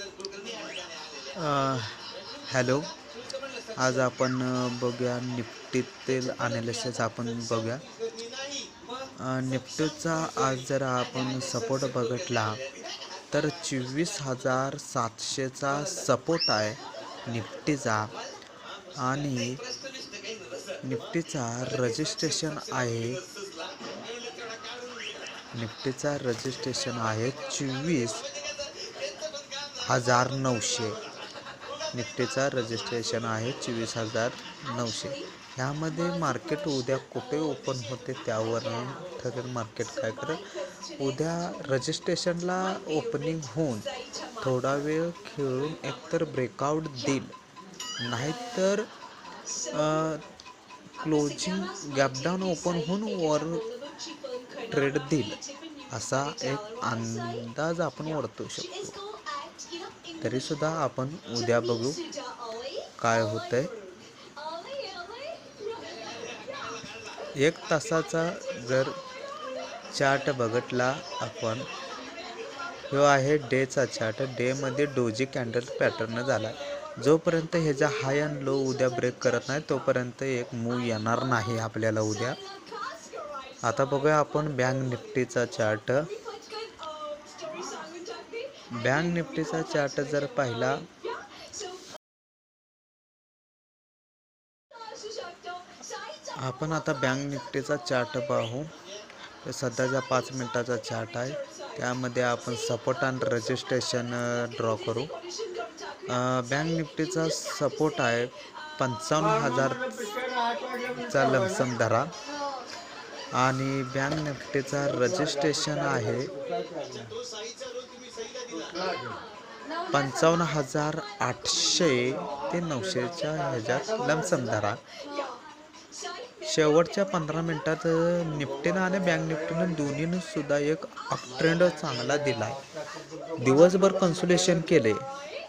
अ, hello. आज आपण बघूया निफ्टीतील अनालिसिस आपण बघूया. निफ्टीचा आज जर आपण सपोर्ट बघितला तर 24,700चा सपोर्ट आहे निफ्टीचा. आणि निफ्टीचा रजिस्ट्रेशन आहे निफ्टीचा रजिस्ट्रेशन आहे 24,900. निफ्टीचा रजिस्ट्रेशन आहे 24,900. ह्यामध्ये मार्केट उद्या कुठे ओपन होते त्यावर ठरेल मार्केट काय करेल. उद्या रजिस्ट्रेशनला ओपनिंग होऊन थोडा वेळ खेळून एकतर ब्रेकआउट देईल, नाहीतर क्लोजिंग गॅपडाऊन ओपन होऊन वर ट्रेड देईल असा एक अंदाज आपण वर्तवू शकतो. तरीसुद्धा आपण उद्या बघू काय होतंय. 1 तासाचा जर चार्ट बघितला आपण, ह्यो आहे डेचा चार्ट. डेमध्ये डोजी कॅन्डल पॅटर्न झाला. जोपर्यंत ह्याचा हाय अँड लो उद्या ब्रेक करत नाही तोपर्यंत एक मूव येणार नाही आपल्याला उद्या. आता बघूया आपण बँक निफ्टीचा चार्ट. बँक निफ्टीचा चार्ट जर पाहिला, आपण आता बँक निफ्टीचा चार्ट पाहू. सध्याचा 5 मिनिटाचा चार्ट आहे. त्यामध्ये आपण सपोर्ट अँड रजिस्ट्रेशन ड्रॉ करू. बँक निफ्टीचा सपोर्ट आहे 55,000चा लमसम धरा. आणि बँक निफ्टीचा रजिस्ट्रेशन आहे 55,800 ते 900च्या ह्याच्यात लमसम धरा. शेवटच्या 15 मिनिटात निफ्टीनं आणि बँक निफ्टीनं दोन्हीनं सुद्धा एक अपट्रेंड चांगला दिला. दिवसभर कन्सोलेशन केले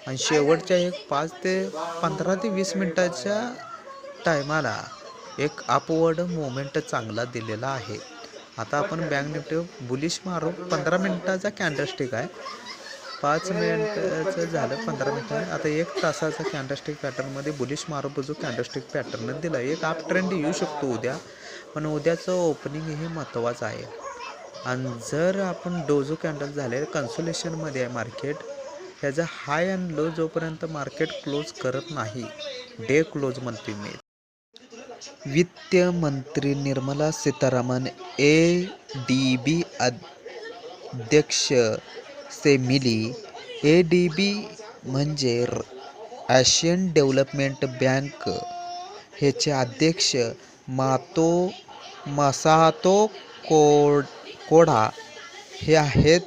आणि शेवटच्या एक 15 ते 20 मिनिटाच्या टायमाला एक अपवर्ड मोमेंट चांगला दिलेला आहे. आता आपण बँक निफ्टी बुलिश मारू. 15 मिनिटाचा कॅन्डलस्टिक आहे. 5 मिनिटाचं झालं, 15 मिनिटं. आता 1 तासाचा कॅन्डलस्टिक पॅटर्नमध्ये बुलिश मारू बाजू कॅन्डलस्टिक पॅटर्न दिला. एक अप ट्रेंड येऊ शकतो उद्या, पण उद्याचं ओपनिंग हे महत्त्वाचं आहे. आणि जर आपण डोजो कॅन्डल झाले कन्सोलेशनमध्ये आहे मार्केट, ह्याचा हाय अँड लो जोपर्यंत मार्केट क्लोज करत नाही, डे क्लोज म्हणते मी. वित्त मंत्री निर्मला सीतारामन, ADB अध्यक्ष सेमिली. ADB म्हणजे एशियन डेव्हलपमेंट बँक. ह्याचे अध्यक्ष मसातो कोडा हे आहेत.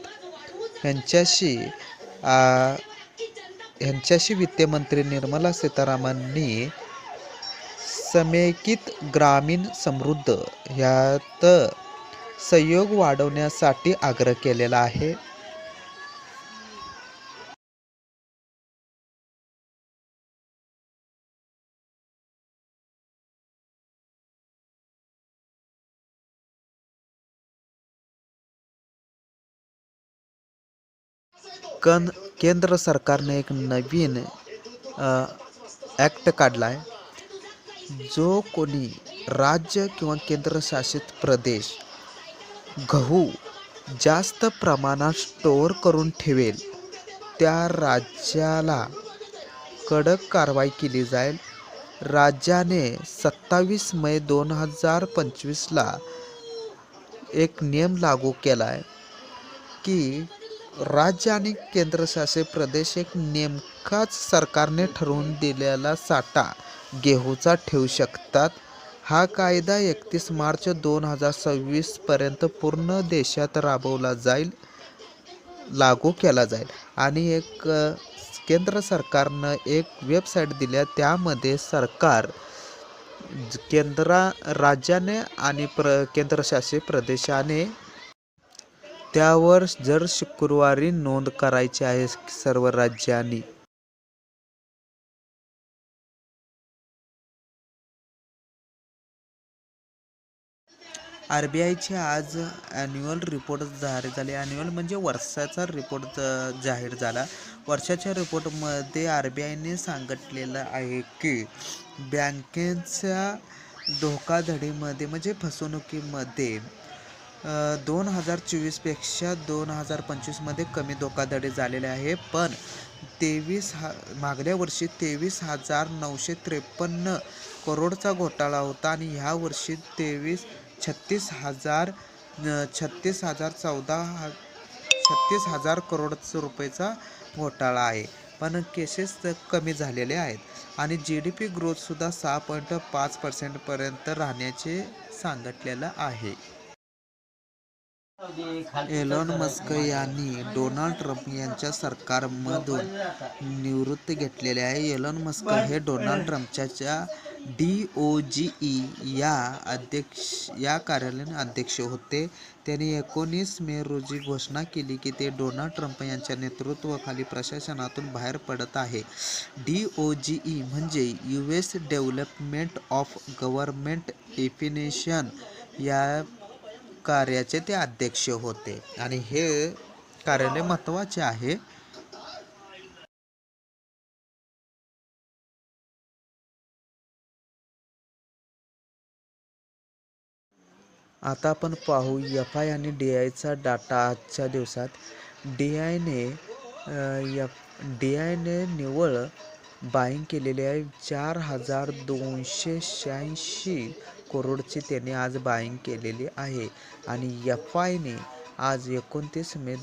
ह्यांच्याशी वित्तमंत्री निर्मला सीतारामननी समेकित ग्रामीण समृद्धी ह्यात सहयोग वाढवण्यासाठी आग्रह केलेला आहे. केंद्र सरकारने एक नवीन ॲक्ट काढला आहे. जो कोणी राज्य किंवा केंद्रशासित प्रदेश गहू जास्त प्रमाणात स्टोअर करून ठेवेल त्या राज्याला कडक कारवाई केली जाईल. राज्याने 27 मे 2025ला एक नियम लागू केला आहे की राज्य आणि केंद्रशासित प्रदेश एक नेमकाच सरकारने ठरवून दिलेला साठा गहूचा ठेवू शकतात. हा कायदा 31 मार्च 2026 पर्यंत पूर्ण देशात लागू केला जाईल. आणि एक केंद्र सरकारनं एक वेबसाईट दिल्या, त्यामध्ये सरकार राज्याने आणि केंद्रशासित प्रदेशाने त्यावर जर शुक्रवारी नोंद करायची आहे सर्व राज्यांनी. RBIचे आज ॲन्युअल रिपोर्ट जाहीर झाले. ॲन्युअल म्हणजे वर्षाचा रिपोर्ट जाहीर झाला. वर्षाच्या रिपोर्टमध्ये RBIने सांगितलेलं आहे की बँकेच्या धोकाधडीमध्ये म्हणजे फसवणुकीमध्ये 2024पेक्षा 2025मध्ये कमी धोकाधडी झालेले आहे. पण मागल्या वर्षी 23,953 करोडचा घोटाळा होता आणि ह्या वर्षी 36,000 करोड रुपयेचा घोटाळा आहे. पण केसेस कमी झालेले आहेत आणि GDP ग्रोथसुद्धा 6.5% राहण्याचे सांगितलेलं आहे. एलॉन मस्क यांनी डोनाल्ड ट्रम्प यांच्या सरकारमधून निवृत्ती घेतलेली आहे. एलॉन मस्क हे डोनाल्ड ट्रम्पच्या DOGE या कार्यालयाचे अध्यक्ष होते. त्यांनी 19 मे रोजी घोषणा केली की ते डोनाल्ड ट्रम्प यांच्या नेतृत्वाखाली प्रशासनातून बाहेर पडत आहे. DOGE म्हणजे US development of government information या कार्याचे ते अध्यक्ष होते आणि हे कार्यालय महत्त्वाचे आहे. आता आपण पाहू FI आणि DIचा डाटा आजच्या दिवसात. DIने निव्वळ बाईंग केलेली आहे 4,286 करोडची त्यांनी आज बाईंग केलेली आहे आणि FIने आज 29 मे